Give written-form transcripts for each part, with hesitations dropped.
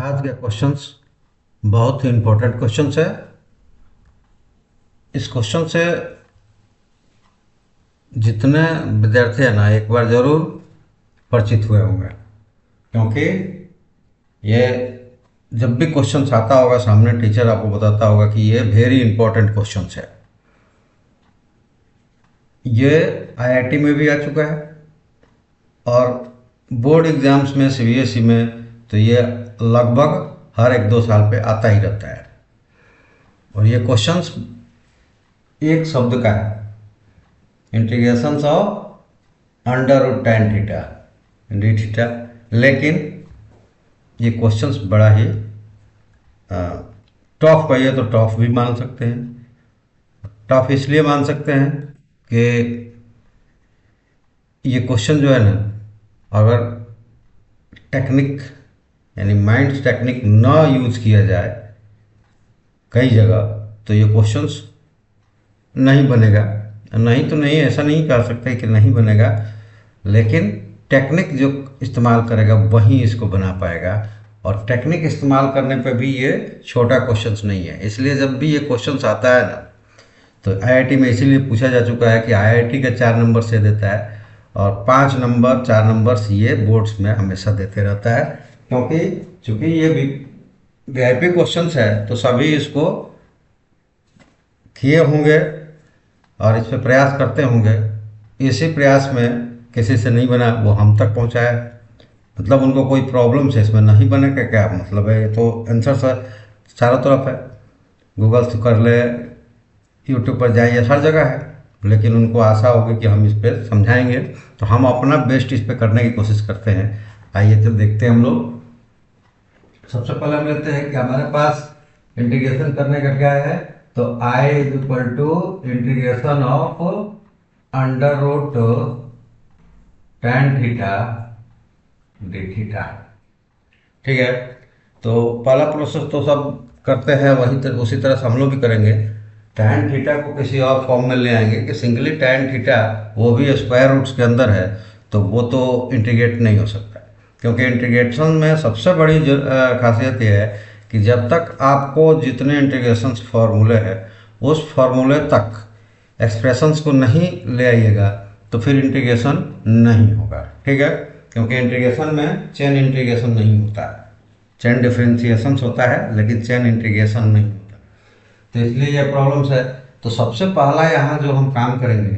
आज के क्वेश्चंस बहुत ही इम्पोर्टेंट क्वेश्चंस है। इस क्वेश्चन से जितने विद्यार्थी हैं ना एक बार ज़रूर परिचित हुए होंगे, क्योंकि ये जब भी क्वेश्चन आता होगा सामने टीचर आपको बताता होगा कि ये वेरी इंपॉर्टेंट क्वेश्चन है। ये आईआईटी में भी आ चुका है और बोर्ड एग्जाम्स में सीबीएसई में तो ये लगभग हर 1-2 साल पे आता ही रहता है। और ये क्वेश्चंस एक शब्द का है, integration of under root tan theta d theta. लेकिन ये क्वेश्चंस बड़ा ही टफ कहिए तो टफ भी मान सकते हैं। टफ इसलिए मान सकते हैं कि ये क्वेश्चन जो है ना, अगर टेक्निक यानी माइंड टेक्निक ना यूज किया जाए कई जगह तो ये क्वेश्चंस नहीं बनेगा। नहीं तो नहीं, ऐसा नहीं कह सकते कि नहीं बनेगा, लेकिन टेक्निक जो इस्तेमाल करेगा वही इसको बना पाएगा। और टेक्निक इस्तेमाल करने पे भी ये छोटा क्वेश्चंस नहीं है। इसलिए जब भी ये क्वेश्चंस आता है ना, तो आईआईटी में इसीलिए पूछा जा चुका है कि आईआईटी का 4 नंबर से देता है और 5 नंबर 4 नंबर्स ये बोर्ड्स में हमेशा देते रहता है। क्योंकि चूंकि ये वीआईपी क्वेश्चंस है तो सभी इसको किए होंगे और इस पर प्रयास करते होंगे। इसी प्रयास में किसी से नहीं बना वो हम तक पहुंचाया, मतलब उनको कोई प्रॉब्लम है इसमें नहीं बनेगा क्या मतलब है। ये तो आंसर चारों तरफ है, गूगल से कर ले, यूट्यूब पर जाइए, हर जगह है। लेकिन उनको आशा होगी कि हम इस पर समझाएंगे, तो हम अपना बेस्ट इस पर करने की कोशिश करते हैं। आइए तो देखते हैं हम लोग। सबसे पहले हम लेते हैं कि हमारे पास इंटीग्रेशन करने का क्या है, तो I is equal to integration of under root tan theta d theta. ठीक है, तो पहला प्रोसेस तो सब करते हैं उसी तरह से हम लोग भी करेंगे। tan थीटा को किसी और फॉर्म में ले आएंगे कि सिंगली tan थीटा वो भी स्क्वायर रूट्स के अंदर है, तो वो तो इंटीग्रेट नहीं हो सकता। क्योंकि इंटीग्रेशन में सबसे बड़ी खासियत यह है कि जब तक आपको जितने इंटीग्रेशन फार्मूले हैं उस फार्मूले तक एक्सप्रेशंस को नहीं ले आइएगा तो फिर इंटीग्रेशन नहीं होगा। ठीक है, क्योंकि इंटीग्रेशन में चेन इंटीग्रेशन नहीं होता है, चेन डिफरेंशिएशन होता है लेकिन चेन इंटीग्रेशन नहीं होता। तो इसलिए ये प्रॉब्लम्स है। तो सबसे पहला यहाँ जो हम काम करेंगे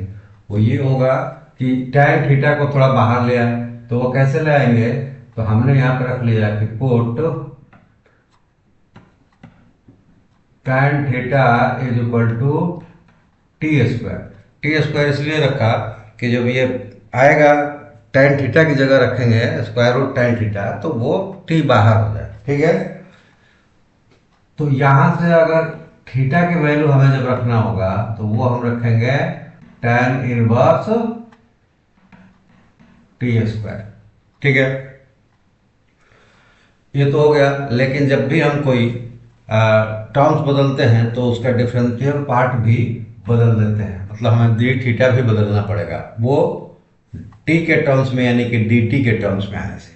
वो ये होगा कि tan थीटा को थोड़ा बाहर ले आए। तो वो कैसे ले आएंगे, तो हमने यहाँ पर रख लिया कि put tan theta is equal to t square. T square इसलिए रखा कि जब ये आएगा tan थीटा की जगह रखेंगे स्क्वायर रूट tan थीटा तो वो टी बाहर हो जाए। ठीक है, तो यहां से अगर थीटा की वैल्यू हमें जब रखना होगा तो वो हम रखेंगे tan इनवर्स टी स्क्वायर। ठीक है, ये तो हो गया। लेकिन जब भी हम कोई टर्म्स बदलते हैं तो उसका डिफरेंशियल पार्ट भी बदल देते हैं, मतलब हमें डी थीटा भी बदलना पड़ेगा वो टी के टर्म्स में, यानी कि डी टी के टर्म्स में आने से।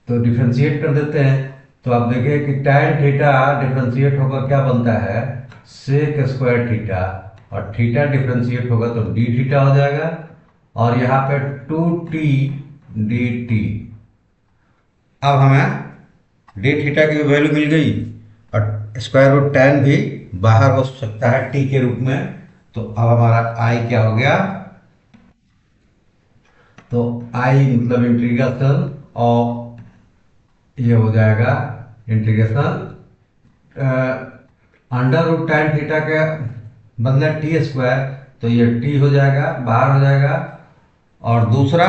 तो डिफरेंशिएट कर देते हैं। तो आप देखिए कि tan थीटा डिफरेंशिएट होकर क्या बनता है, सेक स्क्वायर थीटा, और थीटा डिफरेंशिएट होगा तो डी थीटा हो जाएगा। और यहाँ पे 2t dt। अब हमें डी थीटा की वैल्यू मिल गई और स्क्वायर रूट tan भी बाहर हो सकता है t के रूप में। तो अब हमारा i क्या हो गया, तो i मतलब इंटीग्रेशन ऑफ, ये हो जाएगा integration under root tan theta के बदले टी स्क्वायर, तो ये t हो जाएगा, बाहर हो जाएगा। और दूसरा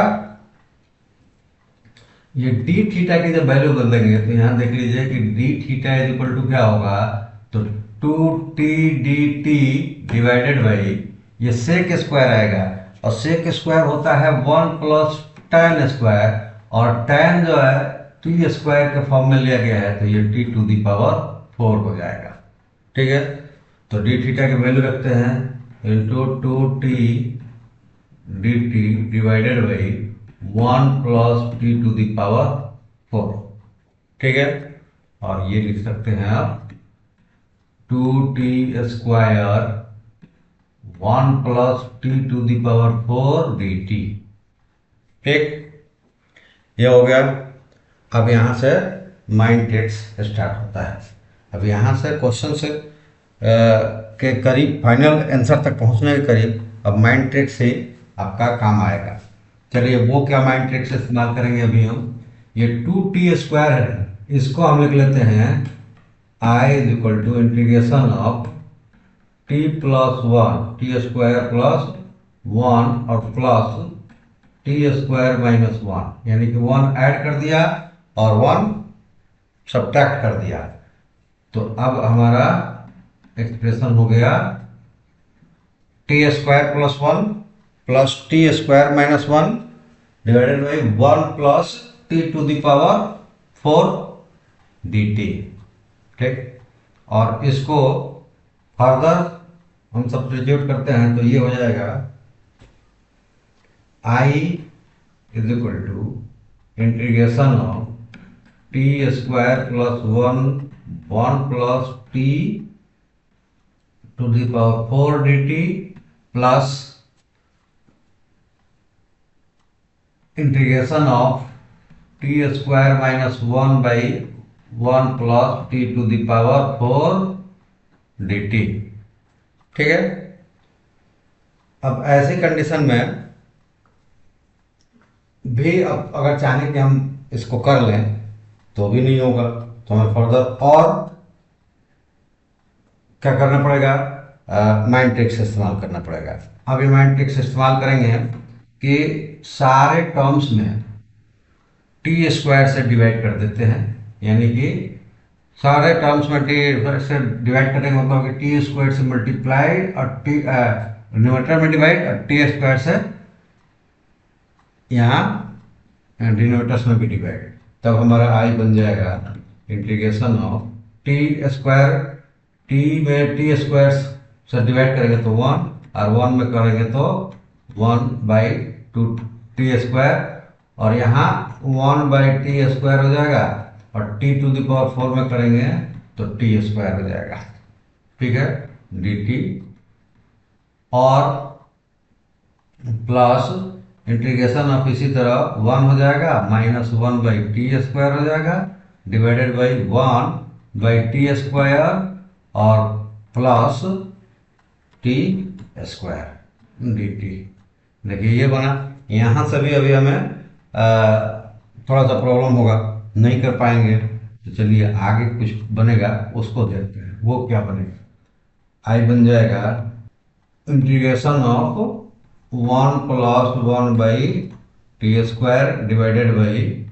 ये डी थीटा की जब वैल्यू बदलेंगे तो यहाँ देख लीजिए कि d theta is equal to क्या होगा, तो 2t dt डिवाइडेड बाई ये सेक स्क्वायर आएगा। और सेक स्क्वायर होता है 1 प्लस tan स्क्वायर, और tan जो है टी स्क्वायर के फॉर्म में लिया गया है तो ये t टू दी पावर 4 हो जाएगा। ठीक है, तो डी थीटा की वैल्यू रखते हैं into 2t dt divided by 1 plus t to the power 4। ठीक है, और ये लिख सकते हैं आप 2t² 1 प्लस t⁴ dt। ठीक, ये हो गया। अब यहाँ से माइंड ट्रिक्स स्टार्ट होता है। अब यहाँ से क्वेश्चन से के करीब फाइनल आंसर तक पहुँचने के करीब अब माइंड ट्रिक्स से आपका काम आएगा। चलिए वो क्या माइंड ट्रिक्स इस्तेमाल करेंगे अभी हम। ये 2t² है, इसको हम लिख लेते हैं I is equal to integration of t plus 1 t² plus 1 और प्लस t² माइनस 1, यानी कि 1 ऐड कर दिया और 1 सब्ट्रैक्ट कर दिया। तो अब हमारा एक्सप्रेशन हो गया t² plus 1 plus t² minus 1 divided by 1 plus t⁴ dt। ठीक, और इसको फर्दर हम सब्स्टिट्यूट करते हैं तो ये हो जाएगा I is equal to integration of t² plus 1 plus t⁴ dt plus integration of t² minus 1 by 1 plus t⁴ dt। ठीक है, अब ऐसी कंडीशन में भी अब अगर चाहें कि हम इसको कर लें तो भी नहीं होगा, तो हमें फर्दर और क्या करना पड़ेगा, माइंड ट्रिक्स इस्तेमाल करना पड़ेगा। अब ये माइंड ट्रिक्स इस्तेमाल करेंगे कि सारे टर्म्स में t² से डिवाइड कर देते हैं, यानी कि सारे टर्म्स में t से डिवाइड करेंगे मतलब कि t² से मल्टीप्लाइड और न्यूमरेटर में डिवाइड और t² से यहाँ डिनोमिनेटर्स में भी डिवाइड। तब हमारा I बन जाएगा इंटीग्रेशन ऑफ t², t में t² से डिवाइड करेंगे तो 1 और 1 में करेंगे तो 1/2 t², और यहाँ 1/t² हो जाएगा और t⁴ में करेंगे तो t² हो जाएगा। ठीक है, dt और प्लस इंटीग्रेशन ऑफ इसी तरह 1 हो जाएगा माइनस 1/t² हो जाएगा डिवाइडेड बाई 1/t² और प्लस t² dt। देखिए ये बना। यहाँ से भी अभी हमें थोड़ा सा प्रॉब्लम होगा, नहीं कर पाएंगे, तो चलिए आगे कुछ बनेगा उसको देखते हैं। वो क्या बनेगा, I बन जाएगा integration of 1 plus 1/t² divided by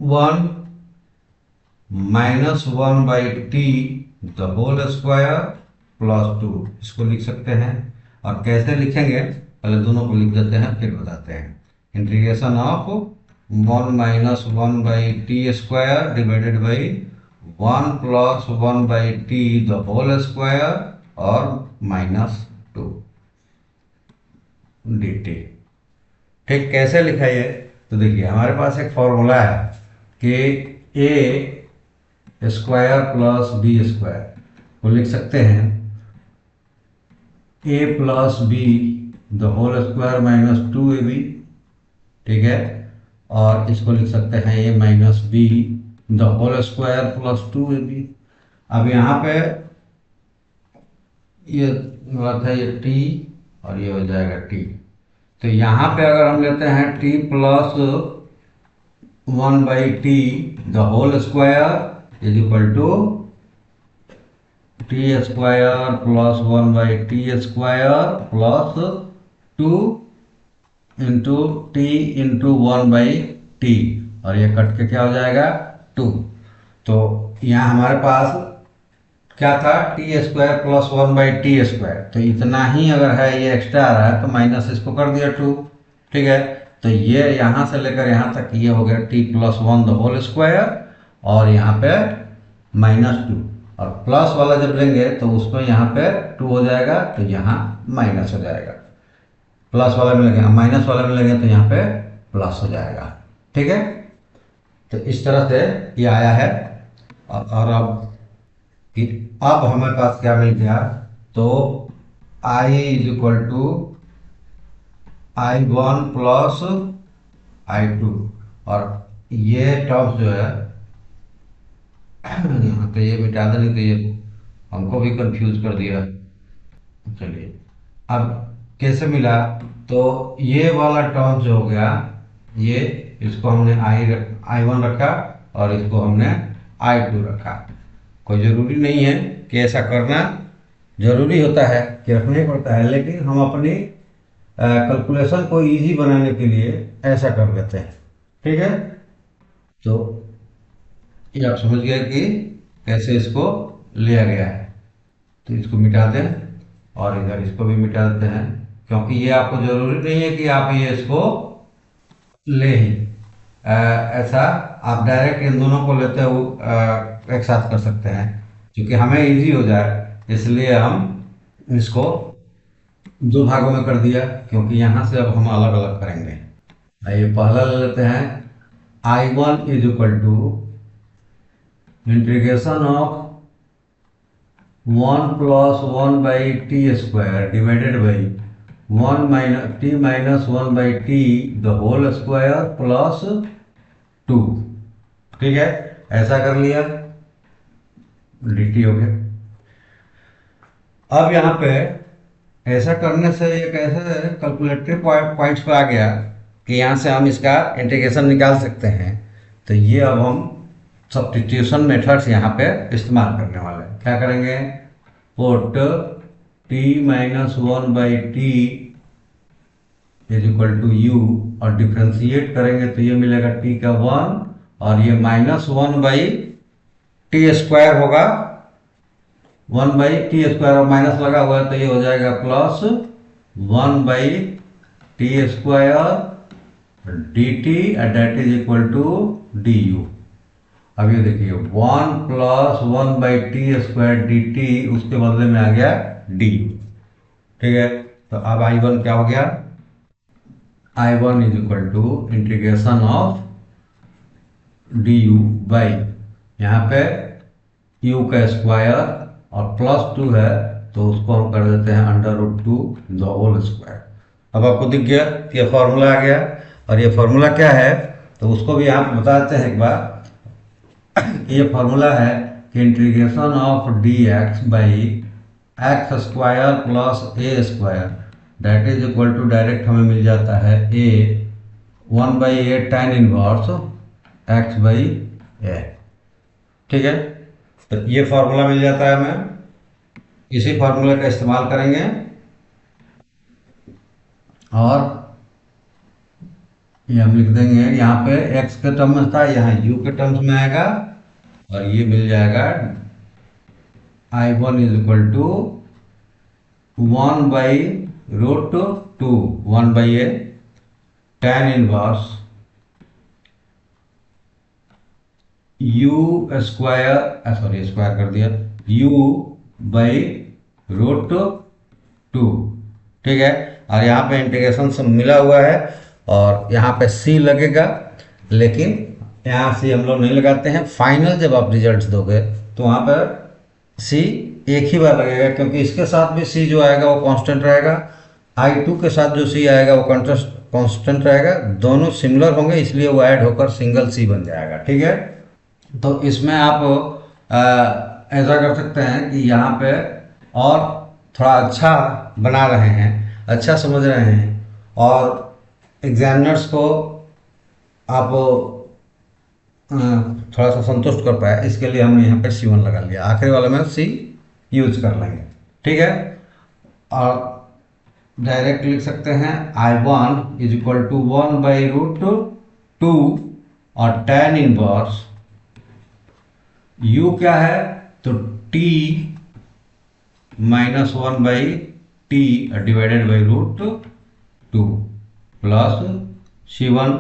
1 minus 1/t² plus 2। इसको लिख सकते हैं, और कैसे लिखेंगे पहले दोनों को लिख देते हैं फिर बताते हैं। Integration of 1 minus 1/t² divided by 1 plus 1/t² और माइनस 2 dt। ठीक, कैसे लिखा ये, तो देखिए हमारे पास एक फॉर्मूला है कि a² प्लस b² को लिख सकते हैं a plus b² minus 2ab। ठीक है, और इसको लिख सकते हैं a minus b² plus 2ab। अब यहाँ पे ये बात है, ये t और ये हो जाएगा t। तो यहाँ पे अगर हम लेते हैं t plus 1/t² is equal to t² plus 1/t² plus 2 into t into 1/t, और ये कट के क्या हो जाएगा 2। तो यहाँ हमारे पास क्या था t² प्लस 1/t², तो इतना ही अगर है, ये एक्स्ट्रा आ रहा है तो माइनस इसको कर दिया 2। ठीक है, तो ये यहाँ से लेकर यहाँ तक ये हो गया t प्लस 1² और यहाँ पे माइनस 2, और प्लस वाला जब लेंगे तो उसमें यहाँ पे 2 हो जाएगा तो यहाँ माइनस हो जाएगा। प्लस वाला में लेंगे, माइनस वाला में लेंगे तो यहाँ पे प्लस हो जाएगा। ठीक है, तो इस तरह से ये आया है। और अब कि अब हमारे पास क्या मिल गया, तो I is equal to I1 plus I2। और ये टर्म्स जो है यहाँ पे ये मिटा देने, तो ये हमको भी कंफ्यूज कर दिया। चलिए, अब कैसे मिला, तो ये वाला टर्म जो हो गया, ये इसको हमने I1 रखा और इसको हमने I2 रखा। कोई ज़रूरी नहीं है कि ऐसा करना जरूरी होता है, कि रखना ही पड़ता है, लेकिन हम अपनी कैलकुलेशन को इजी बनाने के लिए ऐसा कर देते हैं। ठीक है, तो ये आप समझ गए कि कैसे इसको लिया गया है। तो इसको मिटा दें और इधर इसको भी मिटा देते हैं, क्योंकि ये आपको जरूरी नहीं है कि आप ये इसको ले ही ऐसा आप डायरेक्ट इन दोनों को लेते हुए एक साथ कर सकते हैं, क्योंकि हमें इजी हो जाए इसलिए हम इसको दो भागों में कर दिया, क्योंकि यहाँ से अब हम अलग अलग करेंगे। आइए पहला ले लेते हैं। I1 is equal to integration of 1 plus 1 by t square divided by 1 minus t minus 1 by t the whole square plus 2। ठीक है, ऐसा कर लिया, dt हो गया। अब यहाँ पे ऐसा करने से एक ऐसे कैलकुलेटरी पॉइंट्स पे आ गया कि यहाँ से हम इसका इंटीग्रेशन निकाल सकते हैं। तो ये अब हम सब्स्टिट्यूशन मेथड्स यहाँ पे इस्तेमाल करने वाले हैं। क्या करेंगे, put t minus 1 by t is equal to u, और डिफ्रेंशिएट करेंगे तो ये मिलेगा t का 1, और ये माइनस 1 बाई टी स्क्वायर होगा, 1 बाई टी स्क्वायर, और माइनस लगा हुआ है तो ये हो जाएगा plus 1 by t square d t, डेट is equal to d u. अब ये देखिए 1 plus 1 by t square d t, उसके बदले में आ गया डी यू। ठीक है, तो अब I1 क्या हो गया, I1 is equal to integration of d u by, यहाँ पे u का स्क्वायर और प्लस 2 है तो उसको हम कर देते हैं under root 2 the whole square. अब आपको दिख गया, ये फॉर्मूला आ गया। और ये फॉर्मूला क्या है, तो उसको भी आप बता देते हैं एक बार। ये फॉर्मूला है कि integration of d x by x square plus a square that is equal to, direct हमें मिल जाता है a 1 by a tan inverse x by a. ठीक है, तो ये फॉर्मूला मिल जाता है हमें, इसी फॉर्मूले का इस्तेमाल करेंगे और ये हम लिख देंगे। यहाँ पे x के टर्म में था, यहाँ u के टर्म्स में आएगा, और ये मिल जाएगा I1 is equal to 1 by root 2 1 by a tan inverse u square, sorry square कर दिया, u बाई रूट 2। ठीक है, और यहाँ पे इंटीग्रेशन सब मिला हुआ है, और यहाँ पे c लगेगा, लेकिन यहाँ से हम लोग नहीं लगाते हैं। फाइनल जब आप रिजल्ट्स दोगे तो वहाँ पर c एक ही बार लगेगा, क्योंकि इसके साथ भी c जो आएगा वो कांस्टेंट रहेगा, I2 के साथ जो c आएगा वो कांस्टेंट रहेगा, दोनों सिमिलर होंगे, इसलिए वो ऐड होकर सिंगल c बन जाएगा। ठीक है, तो इसमें आप ऐसा कर सकते हैं कि यहाँ पे और थोड़ा अच्छा बना रहे हैं, अच्छा समझ रहे हैं, और एग्जामिनर्स को आप थोड़ा सा संतुष्ट कर पाए, इसके लिए हमने यहाँ पे C1 लगा लिया, आखिरी वाले में C यूज कर लेंगे। ठीक है, और डायरेक्ट लिख सकते हैं I1 is equal to 1 by root 2 और tan इनवर्स u क्या है, तो t minus 1 by t divided by root 2 plus C1,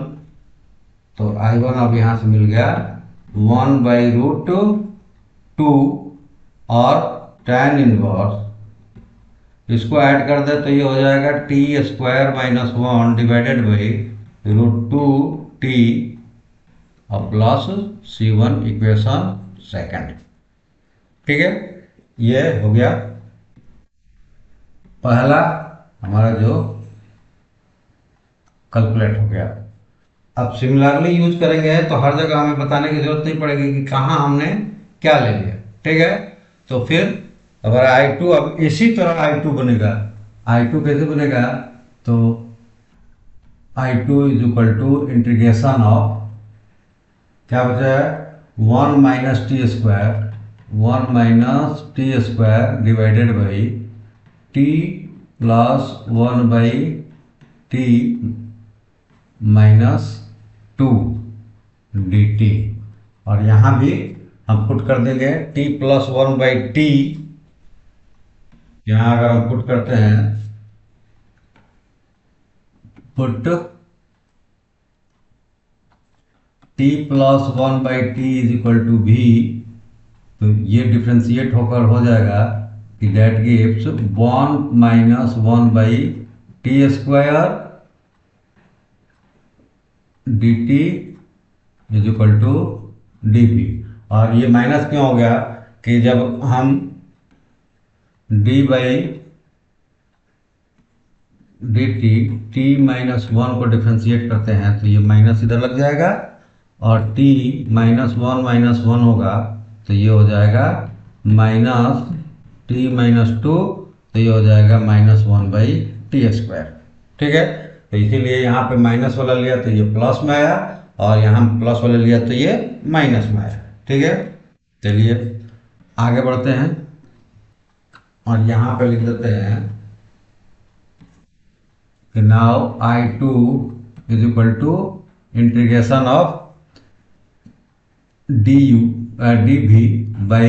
तो I1 अब यहाँ से मिल गया 1 बाई रूट 2 और tan इनवर्स, इसको ऐड कर दे तो ये हो जाएगा t square minus 1 divided by root 2 t और प्लस C1 इक्वेशन सेकंड। ठीक है, ये हो गया पहला हमारा जो कैलकुलेट हो गया। अब सिमिलरली यूज करेंगे तो हर जगह हमें बताने की जरूरत नहीं पड़ेगी कि कहाँ हमने क्या ले लिया। ठीक है, तो फिर अगर I2 अब इसी तरह I2 बनेगा, I2 कैसे बनेगा, तो I2 is equal to integration of क्या बचा है, 1 - t², 1 - t² divided by t plus 1/t -2 dt। और यहाँ भी हम पुट कर देंगे t प्लस 1/t। यहाँ अगर हम पुट करते हैं put t plus 1/t is equal to v, तो ये डिफ्रेंशिएट होकर हो जाएगा कि डेट gives 1 - 1/t² dt is equal to dv। और ये माइनस क्यों हो गया कि जब हम d/dt t-1 को डिफ्रेंशिएट करते हैं तो ये माइनस इधर लग जाएगा, और t -1 होगा तो ये हो जाएगा -t-2, तो ये हो जाएगा -1/t²। ठीक है, तो इसीलिए यहाँ पे माइनस वाला लिया तो ये प्लस में आया, और यहाँ प्लस वाला लिया तो ये माइनस में आया। ठीक है, चलिए आगे बढ़ते हैं और यहाँ पे लिख देते हैं कि now I2 is equal to integration of dv by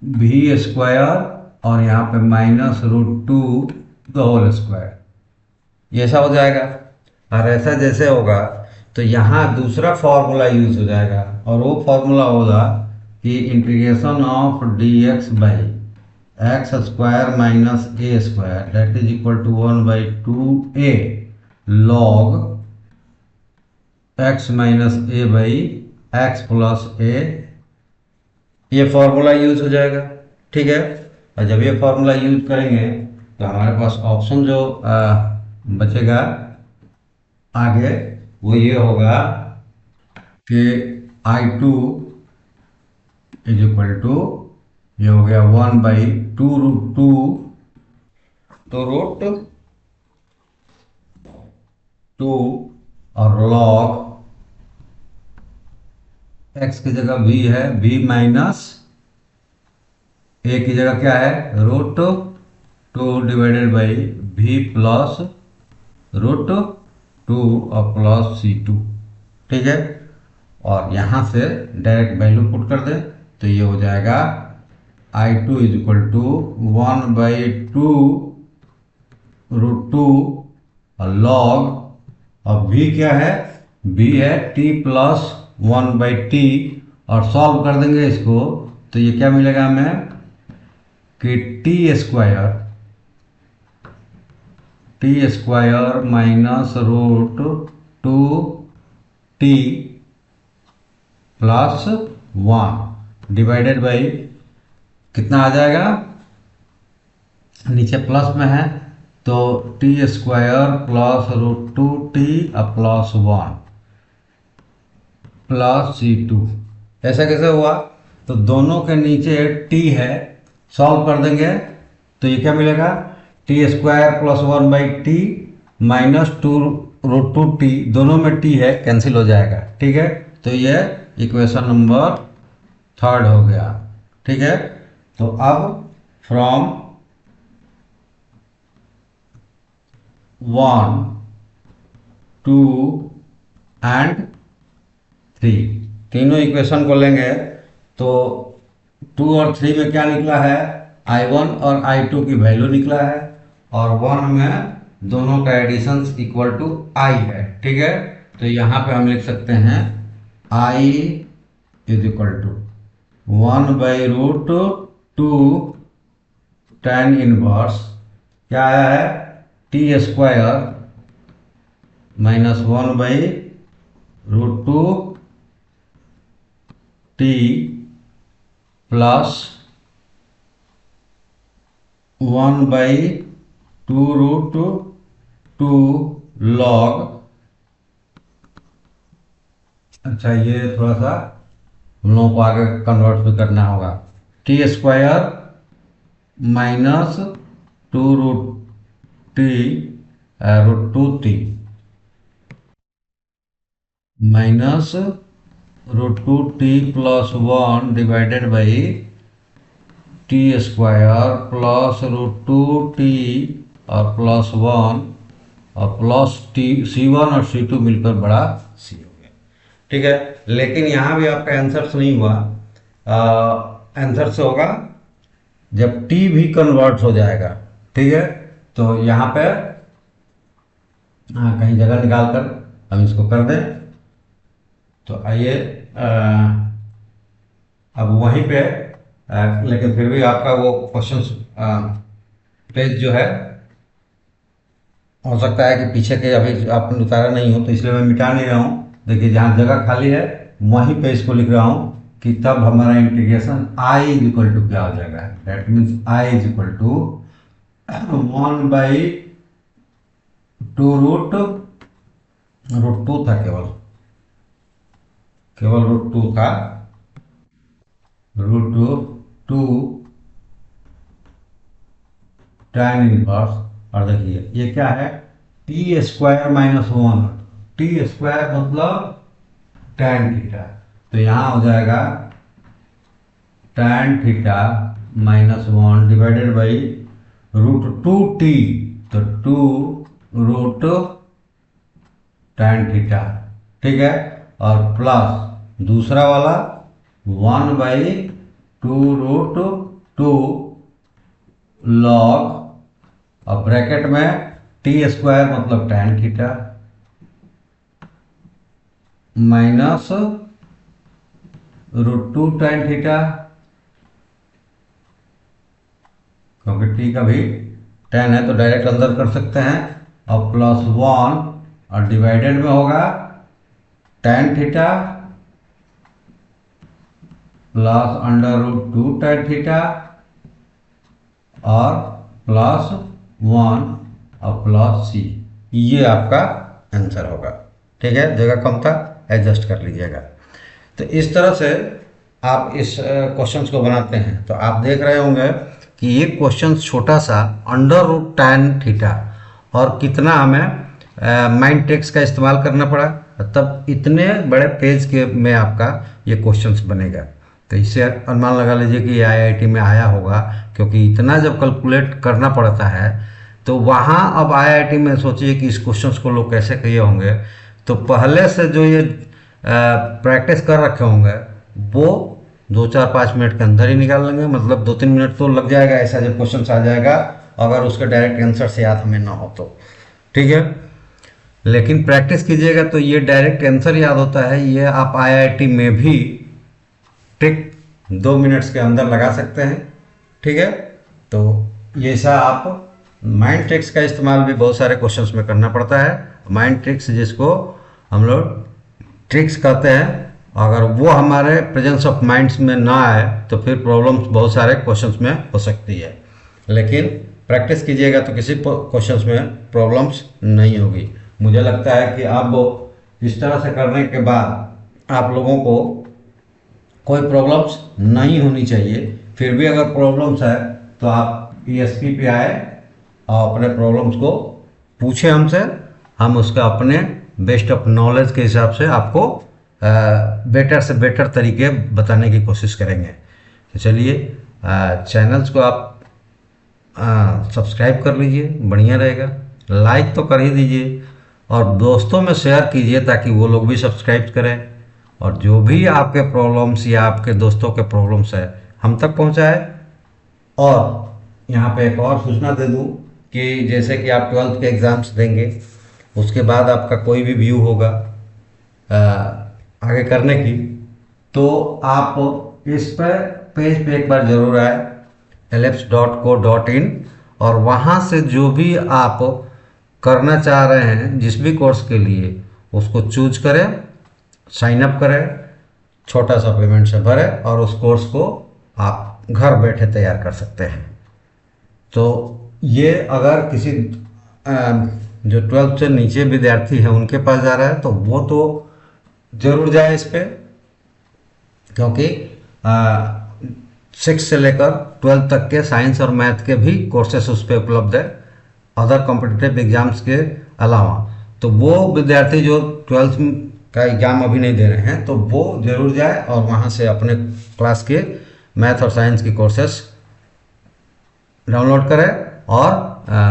v², और यहाँ पे -√2 द होल स्क्वायर, ये ऐसा हो जाएगा। और ऐसा जैसे होगा तो यहाँ दूसरा फॉर्मूला यूज हो जाएगा, और वो फॉर्मूला होगा कि integration of dx by x² minus a² that is equal to 1/2a log x minus a by x plus a, ये फॉर्मूला यूज हो जाएगा। ठीक है, और जब ये फॉर्मूला यूज करेंगे तो हमारे पास ऑप्शन जो बचेगा आगे वो ये होगा कि I2 इज इक्वल टू, ये हो गया 1/2√2 तो √2 और log x की जगह v है, v माइनस a की जगह क्या है, √2 डिवाइडेड बाई v प्लस √2 और प्लस C2। ठीक है, और यहाँ से डायरेक्ट वैल्यू पुट कर दे तो ये हो जाएगा I2 इज इक्वल टू 1/2√2 और log, और v क्या है, v है t प्लस 1/t, और सॉल्व कर देंगे इसको तो ये क्या मिलेगा हमें कि t² minus √2t plus 1 divided by कितना आ जाएगा, नीचे प्लस में है तो t² plus √2t plus 1 plus C2। ऐसा कैसे हुआ, तो दोनों के नीचे t है, सॉल्व कर देंगे तो ये क्या मिलेगा, t² plus 1/t minus 2√2t, दोनों में t है, कैंसिल हो जाएगा। ठीक है, तो ये इक्वेशन नंबर 3 हो गया। ठीक है, तो अब फ्रॉम 1, 2 एंड 3 तीनों इक्वेशन को लेंगे तो 2 और 3 में क्या निकला है, I1 और I2 की वैल्यू निकला है, और 1 में दोनों का एडिशन इक्वल टू I है। ठीक है, तो यहाँ पे हम लिख सकते हैं I is equal to 1/√2 tan inverse क्या आया है, t² minus 1/√2 t t plus 1/2√2 log, अच्छा ये थोड़ा सा हम लोगों को आगे कन्वर्ट भी करना होगा, T square minus 2√2 T minus √2 T plus 1 divided by t square plus √2 t और प्लस 1 और प्लस टी C1 और C2 मिलकर बड़ा C हो गया। ठीक है, लेकिन यहाँ भी आपका आंसर से नहीं हुआ, आंसर से होगा जब t भी कन्वर्ट हो जाएगा। ठीक है, तो यहाँ पे कहीं जगह निकाल कर हम इसको कर दें। तो आइए अब वहीं पे लेकिन फिर भी आपका वो क्वेश्चन पेज जो है हो सकता है कि पीछे के अभी आपने उतारा नहीं हो, तो इसलिए मैं मिटा नहीं रहा हूँ। देखिए जहाँ जगह खाली है वहीं पे इसको लिख रहा हूँ कि तब हमारा integration i is equal to क्या हो जाएगा, that means i is equal to 1/2√2 था, केवल √2 था, √2 tan इनवर्स। और देखिए ये क्या है, T square minus 1, T square मतलब tan थीटा, तो यहाँ हो जाएगा tan theta minus 1 divided by √2t, तो 2√tan थीटा। ठीक है, और प्लस दूसरा वाला 1/2√2 लॉग, और ब्रैकेट में टी स्क्वायर मतलब tan theta minus √2 tan theta, क्योंकि टी का भी tan है तो डायरेक्ट अंदर कर सकते हैं, और प्लस 1 और डिवाइडेड में होगा tan theta plus √2 tan theta और प्लस 1 और प्लस c, ये आपका आंसर होगा। ठीक है, जगह कम था, एडजस्ट कर लीजिएगा। तो इस तरह से आप इस क्वेश्चंस को बनाते हैं। तो आप देख रहे होंगे कि ये क्वेश्चन छोटा सा √tan थीटा, और कितना हमें माइंड ट्रिक्स का इस्तेमाल करना पड़ा, तब इतने बड़े पेज के में आपका ये क्वेश्चंस बनेगा। तो इससे अनुमान लगा लीजिए कि ये IIT में आया होगा, क्योंकि इतना जब कैलकुलेट करना पड़ता है तो वहाँ अब IIT में सोचिए कि इस क्वेश्चंस को लोग कैसे किए होंगे। तो पहले से जो ये प्रैक्टिस कर रखे होंगे वो 2-4-5 मिनट के अंदर ही निकाल लेंगे, मतलब 2-3 मिनट तो लग जाएगा ऐसा जब क्वेश्चन आ जाएगा, अगर उसके डायरेक्ट आंसर से याद हमें ना हो तो। ठीक है, लेकिन प्रैक्टिस कीजिएगा तो ये डायरेक्ट आंसर याद होता है। ये आप IIT में भी ट्रिक 2 मिनट्स के अंदर लगा सकते हैं। ठीक है, तो ये सा आप माइंड ट्रिक्स का इस्तेमाल भी बहुत सारे क्वेश्चंस में करना पड़ता है। माइंड ट्रिक्स जिसको हम लोग ट्रिक्स कहते हैं, अगर वो हमारे प्रेजेंस ऑफ माइंड्स में ना आए तो फिर प्रॉब्लम्स बहुत सारे क्वेश्चंस में हो सकती है। लेकिन प्रैक्टिस कीजिएगा तो किसी क्वेश्चंस में प्रॉब्लम्स नहीं होगी। मुझे लगता है कि आप इस तरह से करने के बाद आप लोगों को कोई प्रॉब्लम्स नहीं होनी चाहिए। फिर भी अगर प्रॉब्लम्स है तो आप ESP पे आए और अपने प्रॉब्लम्स को पूछे हमसे, हम उसका अपने बेस्ट ऑफ नॉलेज के हिसाब से आपको बेटर से बेटर तरीके बताने की कोशिश करेंगे। तो चलिए चैनल्स को आप सब्सक्राइब कर लीजिए, बढ़िया रहेगा। लाइक तो कर ही दीजिए और दोस्तों में शेयर कीजिए ताकि वो लोग भी सब्सक्राइब करें, और जो भी आपके प्रॉब्लम्स या आपके दोस्तों के प्रॉब्लम्स है हम तक पहुंचाए। और यहाँ पे एक और सूचना दे दूँ कि जैसे कि आप 12th के एग्ज़ाम्स देंगे, उसके बाद आपका कोई भी व्यू होगा आगे करने की, तो आप इस पर पेज पे एक बार ज़रूर आए elapse.co.in, और वहाँ से जो भी आप करना चाह रहे हैं जिस भी कोर्स के लिए उसको चूज करें, साइन अप करें, छोटा सा पेमेंट से भरे और उस कोर्स को आप घर बैठे तैयार कर सकते हैं। तो ये अगर किसी जो 12th से नीचे विद्यार्थी हैं उनके पास जा रहा है तो वो तो जरूर जाए इस पे, क्योंकि 6 से लेकर 12 तक के साइंस और मैथ के भी कोर्सेस उस पर उपलब्ध है, अदर कॉम्पिटिटिव एग्जाम्स के अलावा। तो वो विद्यार्थी जो 12th का एग्ज़ाम अभी नहीं दे रहे हैं तो वो ज़रूर जाए और वहाँ से अपने क्लास के मैथ और साइंस की कोर्सेस डाउनलोड करें और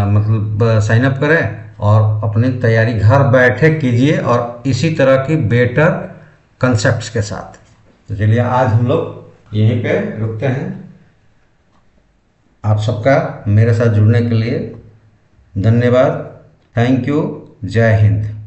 मतलब साइन अप करें और अपनी तैयारी घर बैठे कीजिए और इसी तरह की बेटर कंसेप्ट्स के साथ। तो चलिए आज हम लोग यहीं पे रुकते हैं। आप सबका मेरे साथ जुड़ने के लिए धन्यवाद। Thank you. जय हिंद।